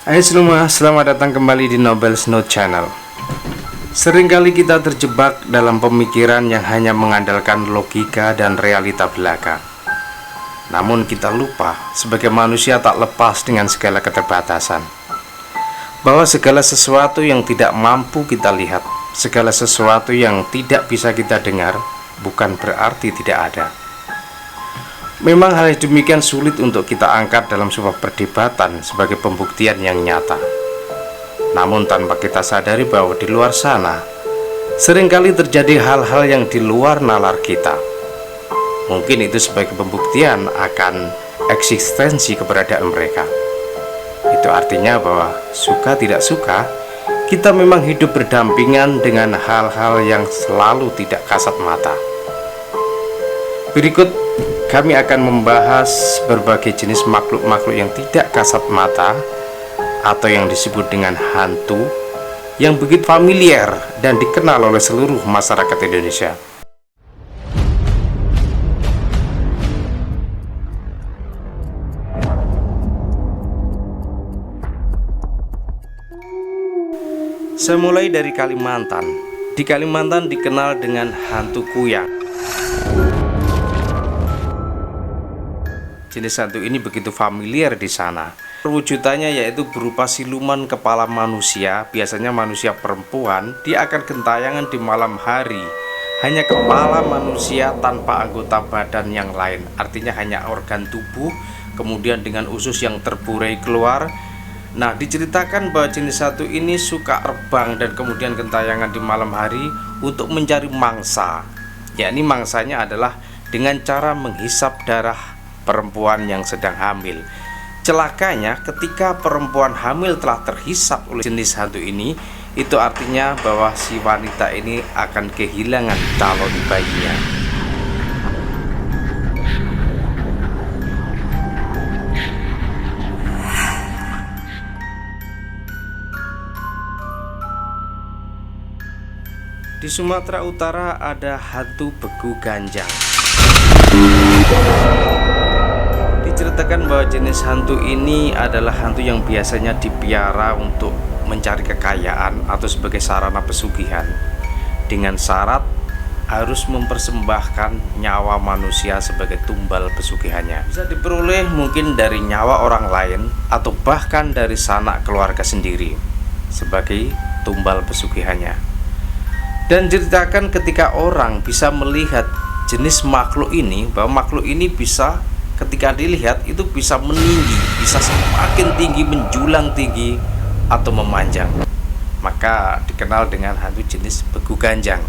Hai semua, selamat datang kembali di Nobel's Note Channel. Seringkali kita terjebak dalam pemikiran yang hanya mengandalkan logika dan realita belaka. Namun kita lupa, sebagai manusia tak lepas dengan segala keterbatasan, bahwa segala sesuatu yang tidak mampu kita lihat, segala sesuatu yang tidak bisa kita dengar, bukan berarti tidak ada. Memang hal demikian sulit untuk kita angkat dalam sebuah perdebatan sebagai pembuktian yang nyata. Namun tanpa kita sadari bahwa di luar sana seringkali terjadi hal-hal yang di luar nalar kita. Mungkin itu sebagai pembuktian akan eksistensi keberadaan mereka. Itu artinya bahwa suka tidak suka, kita memang hidup berdampingan dengan hal-hal yang selalu tidak kasat mata. Berikut kami akan membahas berbagai jenis makhluk-makhluk yang tidak kasat mata atau yang disebut dengan hantu, yang begitu familiar dan dikenal oleh seluruh masyarakat Indonesia. Saya mulai dari Kalimantan. Di Kalimantan dikenal dengan hantu kuyang. Jenis hantu ini begitu familiar di sana. Perwujudannya yaitu berupa siluman kepala manusia, biasanya manusia perempuan. Dia akan gentayangan di malam hari. Hanya kepala manusia tanpa anggota badan yang lain. Artinya hanya organ tubuh, kemudian dengan usus yang terburai keluar. Nah, diceritakan bahwa jenis hantu ini suka terbang dan kemudian gentayangan di malam hari untuk mencari mangsa. Yakni mangsanya adalah dengan cara menghisap darah perempuan yang sedang hamil. Celakanya ketika perempuan hamil telah terhisap oleh jenis hantu ini, itu artinya bahwa si wanita ini akan kehilangan calon bayinya. Di Sumatera Utara ada hantu begu ganjang. Diceritakan bahwa jenis hantu ini adalah hantu yang biasanya dipiara untuk mencari kekayaan atau sebagai sarana pesugihan, dengan syarat harus mempersembahkan nyawa manusia sebagai tumbal pesugihannya. Bisa diperoleh mungkin dari nyawa orang lain atau bahkan dari sanak keluarga sendiri sebagai tumbal pesugihannya. Dan diceritakan ketika orang bisa melihat jenis makhluk ini, bahwa makhluk ini bisa ketika dilihat itu bisa meninggi, bisa semakin tinggi, menjulang tinggi atau memanjang. Maka dikenal dengan hantu jenis begu ganjang.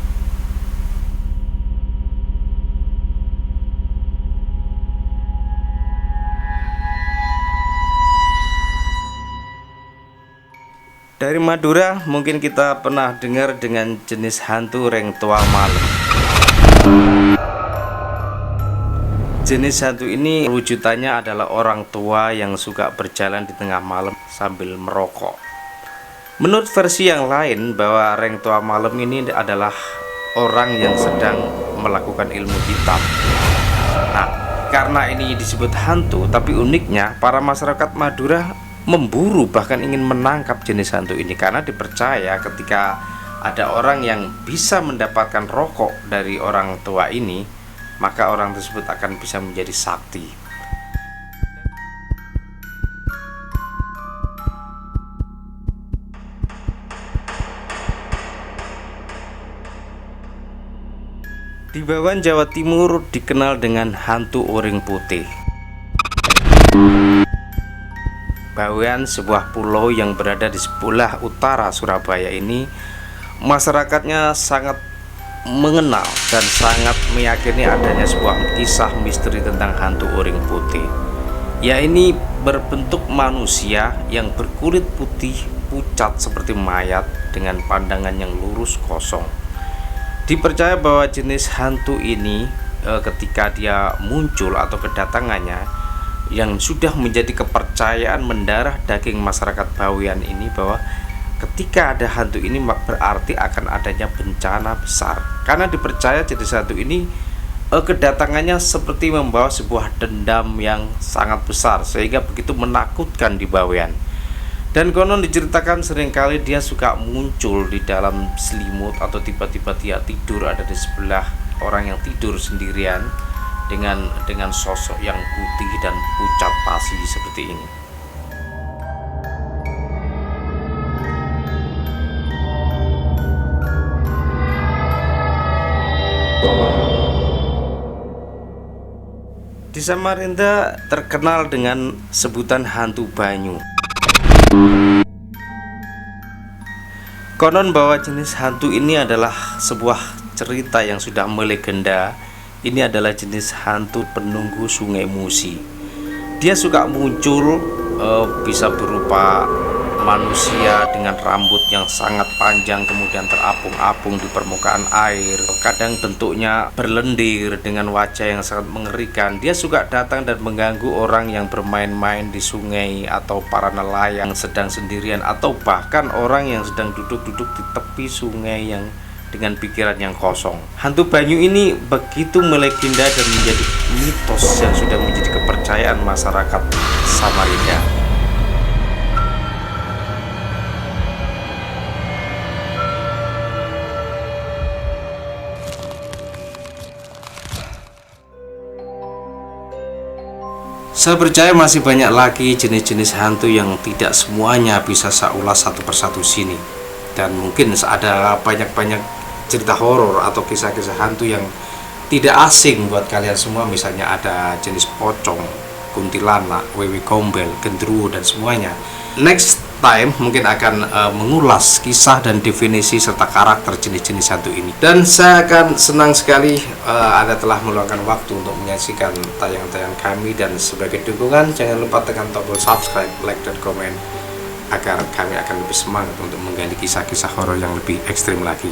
Dari Madura mungkin kita pernah dengar dengan jenis hantu Reng Tua Malem. Jenis hantu ini wujudannya adalah orang tua yang suka berjalan di tengah malam sambil merokok. Menurut versi yang lain bahwa Reng Tua Malem ini adalah orang yang sedang melakukan ilmu hitam. Nah, karena ini disebut hantu, tapi uniknya para masyarakat Madura memburu bahkan ingin menangkap jenis hantu ini karena dipercaya ketika ada orang yang bisa mendapatkan rokok dari orang tua ini, maka orang tersebut akan bisa menjadi sakti. Di Bawan, Jawa Timur dikenal dengan hantu uring putih. Bawean, sebuah pulau yang berada di sebelah utara Surabaya ini, masyarakatnya sangat mengenal dan sangat meyakini adanya sebuah kisah misteri tentang hantu uring putih. Ya, ini berbentuk manusia yang berkulit putih pucat seperti mayat dengan pandangan yang lurus kosong. Dipercaya bahwa jenis hantu ini ketika dia muncul atau kedatangannya, yang sudah menjadi kepercayaan mendarah daging masyarakat Bawean ini, bahwa ketika ada hantu ini berarti akan adanya bencana besar. Karena dipercaya jenis hantu ini kedatangannya seperti membawa sebuah dendam yang sangat besar, sehingga begitu menakutkan di Bawean. Dan konon diceritakan seringkali dia suka muncul di dalam selimut atau tiba-tiba dia tidur ada di sebelah orang yang tidur sendirian dengan sosok yang putih dan pucat pasi seperti ini. Di Samarinda terkenal dengan sebutan hantu banyu. Konon bahwa jenis hantu ini adalah sebuah cerita yang sudah melegenda. Ini adalah jenis hantu penunggu Sungai Musi. Dia suka muncul bisa berupa manusia dengan rambut yang sangat panjang kemudian terapung-apung di permukaan air. Kadang bentuknya berlendir dengan wajah yang sangat mengerikan. Dia suka datang dan mengganggu orang yang bermain-main di sungai atau para nelayan sedang sendirian atau bahkan orang yang sedang duduk-duduk di tepi sungai yang dengan pikiran yang kosong. Hantu banyu ini begitu melegenda dan menjadi mitos yang sudah menjadi kepercayaan masyarakat Samarinda. Saya percaya masih banyak lagi jenis-jenis hantu yang tidak semuanya bisa saya ulas satu persatu sini. Dan mungkin ada banyak-banyak cerita horor atau kisah-kisah hantu yang tidak asing buat kalian semua. Misalnya ada jenis pocong, kuntilanak, wewe gombel, gendruwo dan semuanya. Next time mungkin akan mengulas kisah dan definisi serta karakter jenis-jenis hantu ini. Dan saya akan senang sekali Anda telah meluangkan waktu untuk menyaksikan tayangan-tayangan kami. Dan sebagai dukungan jangan lupa tekan tombol subscribe, like, dan komen agar kami akan lebih semangat untuk menggali kisah-kisah horor yang lebih ekstrim lagi.